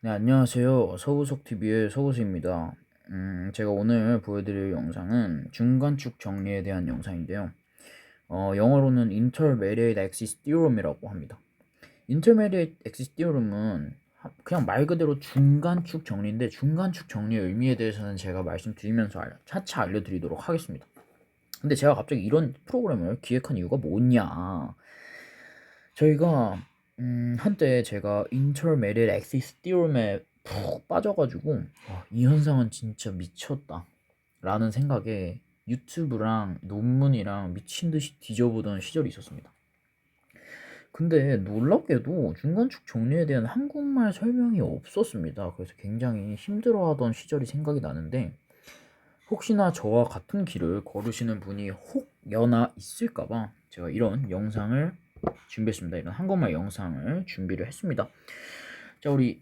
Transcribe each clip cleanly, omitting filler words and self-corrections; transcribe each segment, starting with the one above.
네, 안녕하세요. 서우석TV의 서우수입니다. 제가 오늘 보여드릴 영상은 중간축 정리에 대한 영상인데요. 영어로는 Intermediate Axis Theorem이라고 합니다. Intermediate Axis Theorem은 그냥 말 그대로 중간축 정리인데, 중간축 정리의 의미에 대해서는 제가 말씀드리면서 차차 알려드리도록 하겠습니다. 근데 제가 갑자기 이런 프로그램을 기획한 이유가 뭐냐, 저희가 한때 제가 Intermediate Axis Theorem에 푹 빠져가지고 이 현상은 진짜 미쳤다 라는 생각에 유튜브랑 논문이랑 미친듯이 뒤져보던 시절이 있었습니다. 근데 놀랍게도 중간축 정리에 대한 한국말 설명이 없었습니다. 그래서 굉장히 힘들어하던 시절이 생각이 나는데, 혹시나 저와 같은 길을 걸으시는 분이 혹여나 있을까봐 제가 이런 영상을 준비했습니다. 이런 한국말 영상을 준비를 했습니다. 자, 우리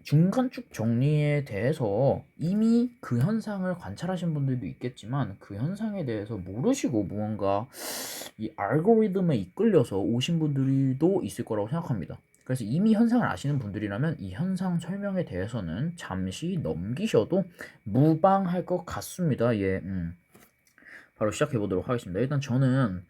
중간축 정리에 대해서 이미 그 현상을 관찰하신 분들도 있겠지만, 그 현상에 대해서 모르시고 무언가 이 알고리즘에 이끌려서 오신 분들도 있을 거라고 생각합니다. 그래서 이미 현상을 아시는 분들이라면 이 현상 설명에 대해서는 잠시 넘기셔도 무방할 것 같습니다. 예, 바로 시작해 보도록 하겠습니다. 일단 저는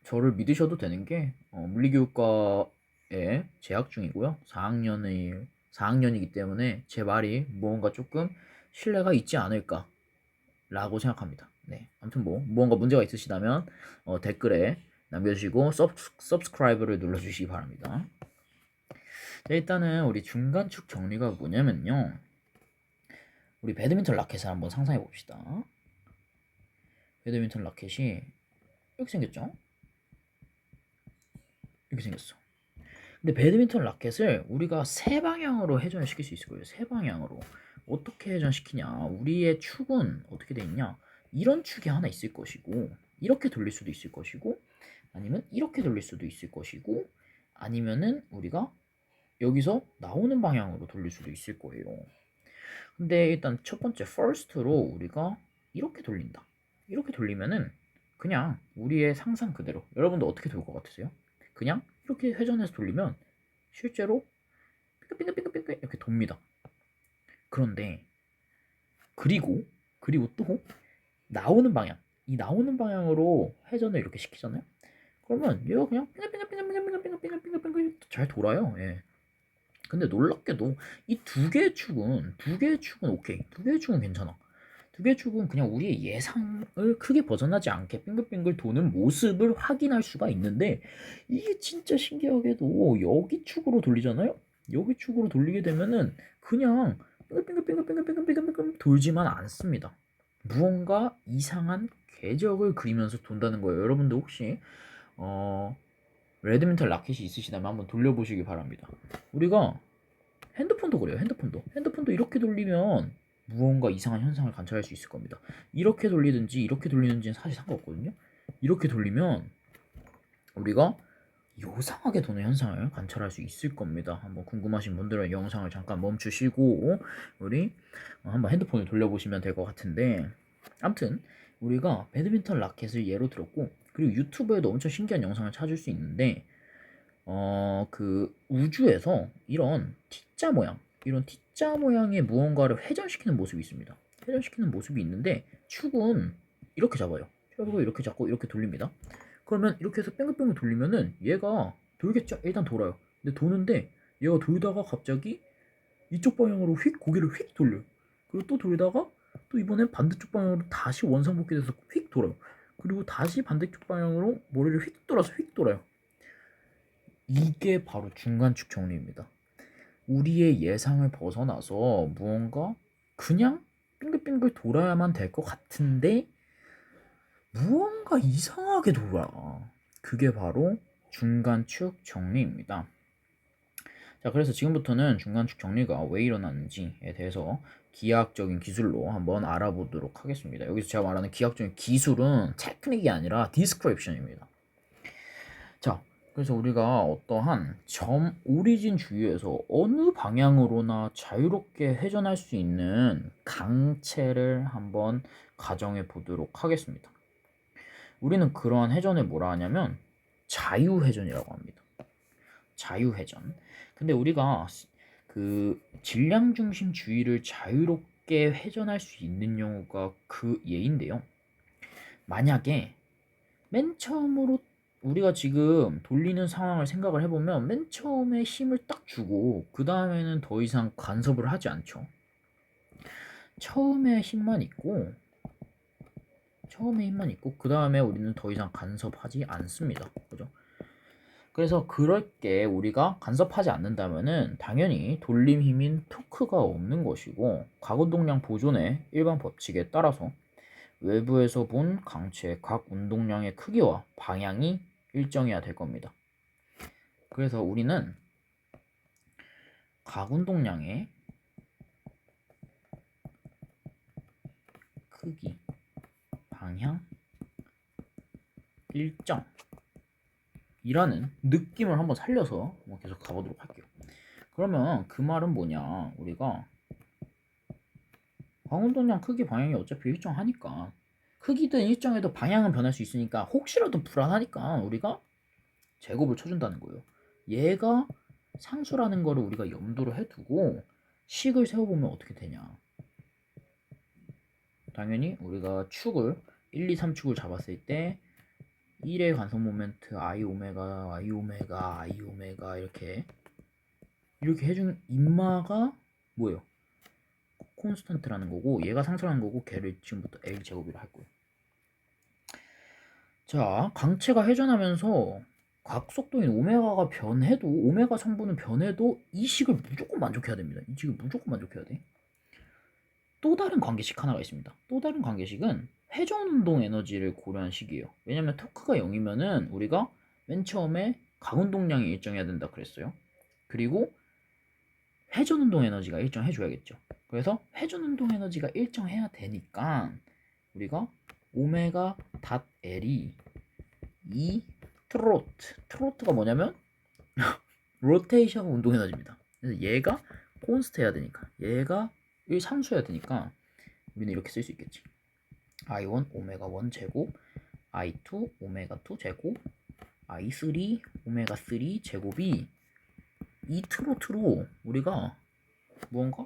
저를 믿으셔도 되는 게 물리교육과에 재학 중이고요. 4학년이기 때문에 제 말이 뭔가 조금 신뢰가 있지 않을까라고 생각합니다. 네, 아무튼 뭐 무언가 문제가 있으시다면 댓글에 남겨주시고 subscribe를 눌러주시기 바랍니다. 자, 일단은 우리 중간축 정리가 뭐냐면요, 우리 배드민턴 라켓을 한번 상상해 봅시다. 배드민턴 라켓이 이렇게 생겼죠? 이렇게 생겼어. 근데 배드민턴 라켓을 우리가 세 방향으로 회전을 시킬 수 있을 거예요. 세 방향으로. 어떻게 회전시키냐? 우리의 축은 어떻게 돼 있냐? 이런 축이 하나 있을 것이고, 이렇게 돌릴 수도 있을 것이고, 아니면 이렇게 돌릴 수도 있을 것이고, 아니면은 우리가 여기서 나오는 방향으로 돌릴 수도 있을 거예요. 근데 일단 첫 번째 first로 우리가 이렇게 돌린다. 이렇게 돌리면은 그냥 우리의 상상 그대로, 여러분도 어떻게 돌 것 같으세요? 그냥 이렇게 회전해서 돌리면 실제로 빙글빙글빙글빙글 이렇게 돕니다. 그런데 그리고 또 나오는 방향, 이 나오는 방향으로 회전을 이렇게 시키잖아요. 그러면 얘가 그냥 빙글빙글빙글빙글빙글빙글빙글 잘 돌아요. 예. 근데 놀랍게도 이 두 개의 축은 오케이. 두 개의 축은 괜찮아. 두 개의 축은 그냥 우리의 예상을 크게 벗어나지 않게 빙글빙글 도는 모습을 확인할 수가 있는데, 이게 진짜 신기하게도 여기 축으로 돌리잖아요? 여기 축으로 돌리게 되면은 그냥 빙글빙글빙글빙글빙글빙글 돌지만 않습니다. 무언가 이상한 궤적을 그리면서 돈다는 거예요. 여러분들 혹시 레드민턴 라켓이 있으시다면 한번 돌려보시기 바랍니다. 우리가 핸드폰도 그래요. 핸드폰도 이렇게 돌리면 무언가 이상한 현상을 관찰할 수 있을 겁니다. 이렇게 돌리든지 이렇게 돌리는지는 사실 상관없거든요. 이렇게 돌리면 우리가 요상하게 도는 현상을 관찰할 수 있을 겁니다. 한번 궁금하신 분들은 영상을 잠깐 멈추시고 우리 한번 핸드폰을 돌려보시면 될 것 같은데, 아무튼 우리가 배드민턴 라켓을 예로 들었고, 그리고 유튜브에도 엄청 신기한 영상을 찾을 수 있는데, 그 우주에서 이런 T자 모양의 무언가를 회전시키는 모습이 있습니다. 회전시키는 모습이 있는데 축은 이렇게 잡아요. 그리고 이렇게 잡고 이렇게 돌립니다. 그러면 이렇게 해서 뺑글뺑글 돌리면은 얘가 돌겠죠? 일단 돌아요. 근데 도는데 얘가 돌다가 갑자기 이쪽 방향으로 휙 고개를 휙 돌려요. 그리고 또 돌다가 또 이번엔 반대쪽 방향으로 다시 원상복귀돼서 휙 돌아요. 그리고 다시 반대쪽 방향으로 머리를 휙 돌아서 휙 돌아요. 이게 바로 중간축 정리입니다. 우리의 예상을 벗어나서 무언가 그냥 빙글빙글 돌아야만 될 것 같은데 무언가 이상하게 돌아. 그게 바로 중간축 정리입니다. 자, 그래서 지금부터는 중간축 정리가 왜 일어나는지에 대해서 기하학적인 기술로 한번 알아보도록 하겠습니다. 여기서 제가 말하는 기하학적인 기술은 테크닉이 아니라 디스크립션입니다. 자, 그래서 우리가 어떠한 점 오리진 주위에서 어느 방향으로나 자유롭게 회전할 수 있는 강체를 한번 가정해 보도록 하겠습니다. 우리는 그러한 회전을 뭐라 하냐면 자유회전이라고 합니다. 자유회전. 근데 우리가 그 질량 중심주의를 자유롭게 회전할 수 있는 경우가 그 예인데요. 만약에 맨 처음으로 우리가 지금 돌리는 상황을 생각을 해보면 맨 처음에 힘을 딱 주고 그 다음에는 더 이상 간섭을 하지 않죠. 처음에 힘만 있고 그 다음에 우리는 더 이상 간섭하지 않습니다. 그죠? 그래서 그럴 게 우리가 간섭하지 않는다면은 당연히 돌림 힘인 토크가 없는 것이고 각운동량 보존의 일반 법칙에 따라서 외부에서 본 강체의 각 운동량의 크기와 방향이 일정해야 될 겁니다. 그래서 우리는 각 운동량의 크기, 방향, 일정 이라는 느낌을 한번 살려서 계속 가보도록 할게요. 그러면 그 말은 뭐냐, 우리가 광운동량 크기 방향이 어차피 일정하니까 크기든 일정해도 방향은 변할 수 있으니까 혹시라도 불안하니까 우리가 제곱을 쳐준다는 거예요. 얘가 상수라는 거를 우리가 염두를 해두고 식을 세워보면 어떻게 되냐, 당연히 우리가 축을 1, 2, 3축을 잡았을 때 1의 관성 모멘트 I 오메가 I 오메가 I 오메가 이렇게 해준 인마가 뭐예요? 콘스턴트라는 거고 얘가 상수라는 거고 걔를 지금부터 L 제곱이라 할 거예요. 자, 강체가 회전하면서 각 속도인 오메가가 변해도 오메가 성분은 변해도 이 식을 무조건 만족해야 됩니다. 이 식을 무조건 만족해야 돼. 또 다른 관계식 하나가 있습니다. 또 다른 관계식은 회전 운동 에너지를 고려한 식이에요. 왜냐면 토크가 0이면은 우리가 맨 처음에 각 운동량이 일정해야 된다 그랬어요. 그리고 회전 운동 에너지가 일정해 줘야겠죠. 그래서 회전 운동 에너지가 일정해야 되니까 우리가 오메가 닷 L이 이 트로트가 뭐냐면 로테이션 운동 에너지입니다. 그래서 얘가 콘스트 해야 되니까 얘가 상수해야 되니까 우리는 이렇게 쓸 수 있겠지. I1 오메가 1 제곱 I2 오메가 2 제곱 I3 오메가 3 제곱이 이 트로트로 우리가 무언가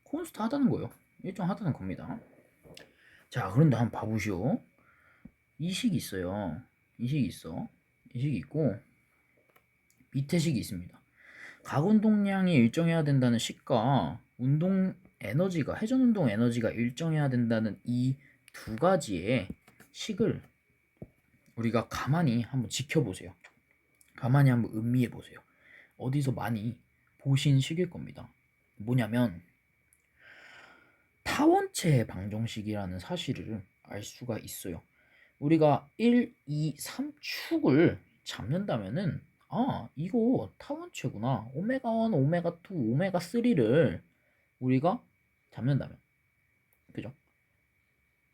콘스트 하다는 거예요. 일정하다는 겁니다. 자, 그런데 한번 봐보시오. 이 식이 있어요. 이 식이 있어. 이 식이 있고 밑에 식이 있습니다. 각 운동량이 일정해야 된다는 식과 운동 에너지가 회전 운동 에너지가 일정해야 된다는 이 두 가지의 식을 우리가 가만히 한번 지켜보세요. 가만히 한번 음미해 보세요. 어디서 많이 보신 식일 겁니다. 뭐냐면 타원체의 방정식이라는 사실을 알 수가 있어요. 우리가 1, 2, 3축을 잡는다면은 이거 타원체구나. 오메가 1, 오메가 2, 오메가 3를 우리가 잡는다면 그죠?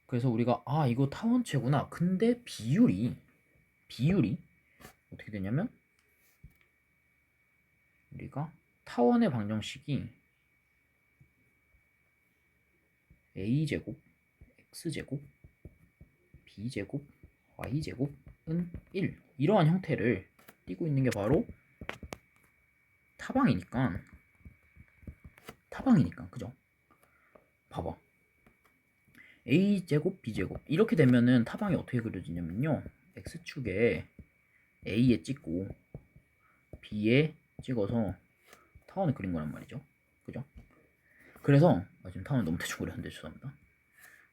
그래서 우리가 이거 타원체구나. 근데 비율이 어떻게 되냐면 우리가 타원의 방정식이 a제곱 x제곱 b제곱 y제곱은 1 이러한 형태를 띠고 있는 게 바로 타방이니까 그죠? 봐봐, a제곱 b제곱 이렇게 되면은 타방이 어떻게 그려지냐면요, x축에 a에 찍고 b에 찍어서 타원을 그린 거란 말이죠. 그죠? 그래서 지금 타원을 너무 대충 그렸는데 죄송합니다.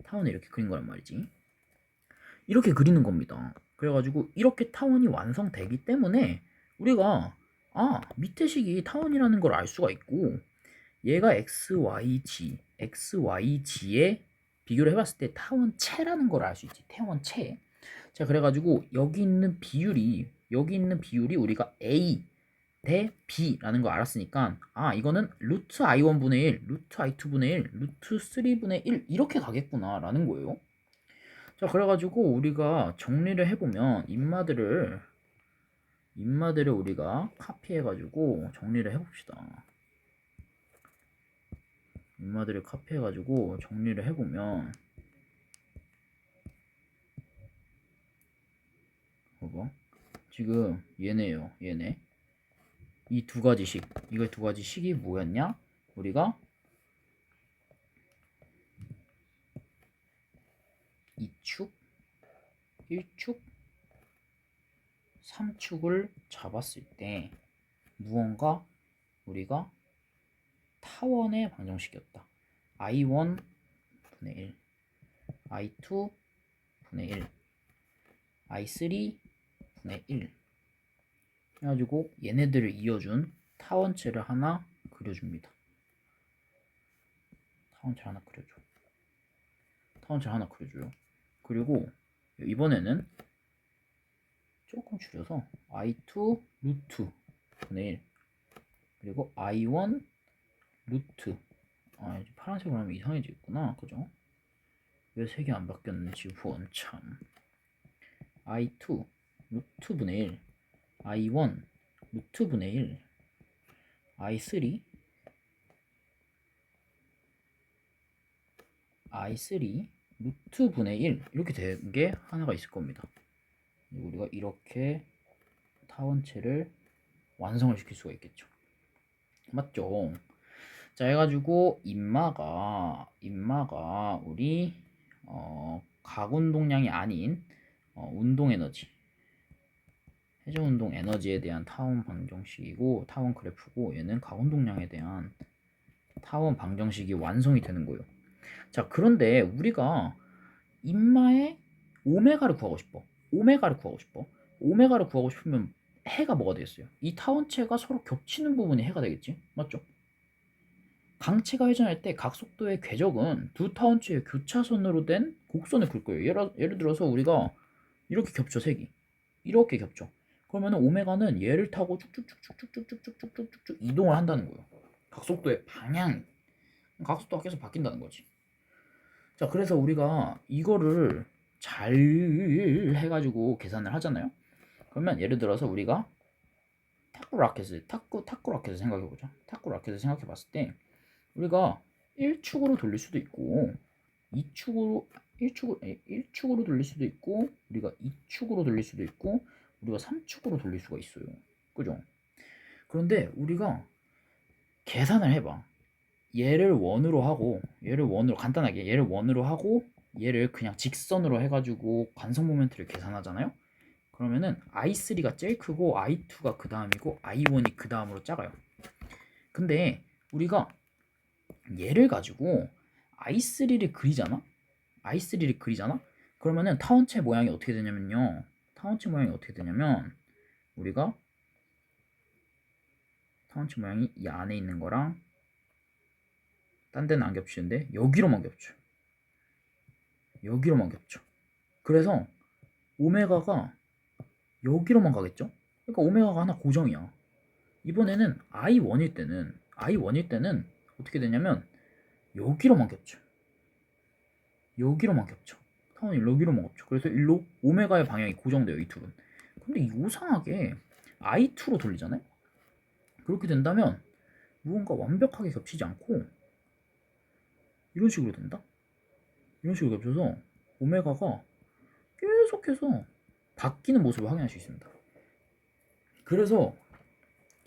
타원을 이렇게 그린 거란 말이지. 이렇게 그리는 겁니다. 그래가지고 이렇게 타원이 완성되기 때문에 우리가 밑에 식이 타원이라는 걸 알 수가 있고 얘가 XYG에 비교를 해봤을 때 타원체라는 걸 알 수 있지. 타원체. 자, 그래가지고 여기 있는 비율이 우리가 A 대 B라는 거 알았으니까 이거는 루트 I1분의 1, 루트 I2분의 1, 루트 3분의 1 이렇게 가겠구나 라는 거예요. 자, 그래가지고 우리가 정리를 해보면 인마들을 우리가 카피해가지고 정리를 해봅시다. 인마들을 카피해가지고 정리를 해보면 봐봐, 지금 얘네요. 얘네 이 두 가지 식, 이거 두 가지 식이 뭐였냐? 우리가 2축, 1축, 3축을 잡았을 때 무언가 우리가 타원의 방정식이었다. I1 분의 1, I2 분의 1, I3 분의 1 해가지고 얘네들을 이어준 타원체를 하나 그려줍니다. 타원체 하나 그려줘. 타원체 하나 그려줘요. 그리고 이번에는 조금 줄여서 I2 루트 분의 1 그리고 I1 루트 이제 파란색으로 하면 이상해지겠구나. 그죠? 왜 색이 안 바뀌었는지 원참 I2 루트 분의 1 I1 루트 분의 1 I3 루트 분의 1 이렇게 된 게 하나가 있을 겁니다. 우리가 이렇게 타원체를 완성을 시킬 수가 있겠죠. 맞죠? 자, 해가지고 인마가 우리 각운동량이 아닌 운동에너지, 회전운동 에너지에 대한 타원 방정식이고 타원 그래프고, 얘는 각운동량에 대한 타원 방정식이 완성이 되는 거예요. 자, 그런데 우리가 인마의 오메가를 구하고 싶어. 오메가를 구하고 싶으면 해가 뭐가 되겠어요? 이 타원체가 서로 겹치는 부분이 해가 되겠지? 맞죠? 강체가 회전할 때 각속도의 궤적은 두 타원체의 교차선으로 된 곡선을 그을 거예요. 예를 들어서 우리가 이렇게 겹쳐, 색이 이렇게 겹쳐. 그러면 오메가는 얘를 타고 쭉쭉쭉쭉쭉쭉쭉쭉쭉쭉 이동을 한다는 거예요. 각속도의 방향, 각속도가 계속 바뀐다는 거지. 자, 그래서 우리가 이거를 잘 해가지고 계산을 하잖아요. 그러면 예를 들어서 우리가 탁구 라켓을 생각해보자. 탁구 라켓을 생각해봤을 때 우리가 1축으로 돌릴 수도 있고 1축으로 돌릴 수도 있고 우리가 2축으로 돌릴 수도 있고 우리가 3축으로 돌릴 수가 있어요. 그죠? 그런데 우리가 계산을 해봐. 얘를 원으로 하고 간단하게 얘를 원으로 하고 얘를 그냥 직선으로 해가지고 관성 모멘트를 계산하잖아요. 그러면은 I3가 제일 크고 I2가 그 다음이고 I1이 그 다음으로 작아요. 근데 우리가 얘를 가지고 I3를 그리잖아. 그러면은 타원체 모양이 어떻게 되냐면요. 우리가 타원체 모양이 이 안에 있는 거랑 딴 데는 안 겹치는데 여기로만 겹쳐. 그래서 오메가가 여기로만 가겠죠? 그러니까 오메가가 하나 고정이야. 이번에는 I1일 때는 어떻게 되냐면 여기로만 겹쳐. 타원이 여기로만 겹쳐. 그래서 일로 오메가의 방향이 고정돼요, 이 둘은. 근데 이상하게 I2로 돌리잖아요? 그렇게 된다면 무언가 완벽하게 겹치지 않고 이런 식으로 된다? 이런 식으로 겹쳐서 오메가가 계속해서 바뀌는 모습을 확인할 수 있습니다. 그래서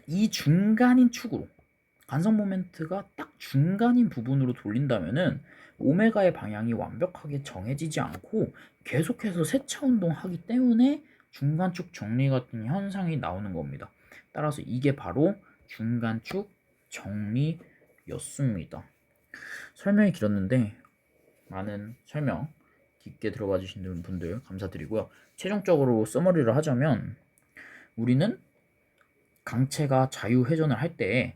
이 중간인 축으로 관성 모멘트가 딱 중간인 부분으로 돌린다면은 오메가의 방향이 완벽하게 정해지지 않고 계속해서 세차 운동하기 때문에 중간축 정리 같은 현상이 나오는 겁니다. 따라서 이게 바로 중간축 정리였습니다. 설명이 길었는데 많은 설명 깊게 들어봐 주신 분들 감사드리고요. 최종적으로 서머리를 하자면 우리는 강체가 자유회전을 할 때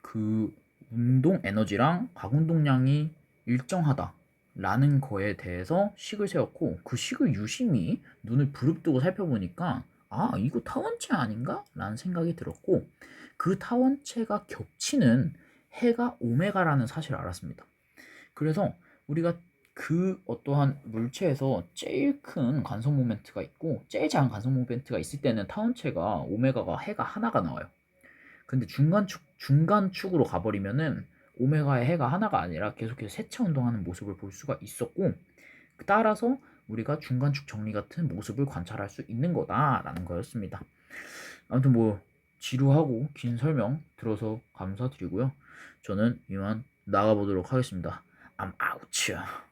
그 운동 에너지랑 각운동량이 일정하다라는 거에 대해서 식을 세웠고, 그 식을 유심히 눈을 부릅뜨고 살펴보니까 이거 타원체 아닌가? 라는 생각이 들었고, 그 타원체가 겹치는 해가 오메가라는 사실을 알았습니다. 그래서 우리가 그 어떠한 물체에서 제일 큰 관성 모멘트가 있고 제일 작은 관성 모멘트가 있을 때는 타원체가 오메가가 해가 하나가 나와요. 근데 중간축으로 가버리면은 오메가의 해가 하나가 아니라 계속해서 세차 운동하는 모습을 볼 수가 있었고, 따라서 우리가 중간축 정리 같은 모습을 관찰할 수 있는 거다라는 거였습니다. 아무튼 뭐 지루하고 긴 설명 들어서 감사드리고요. 저는 이만 나가보도록 하겠습니다. I'm out.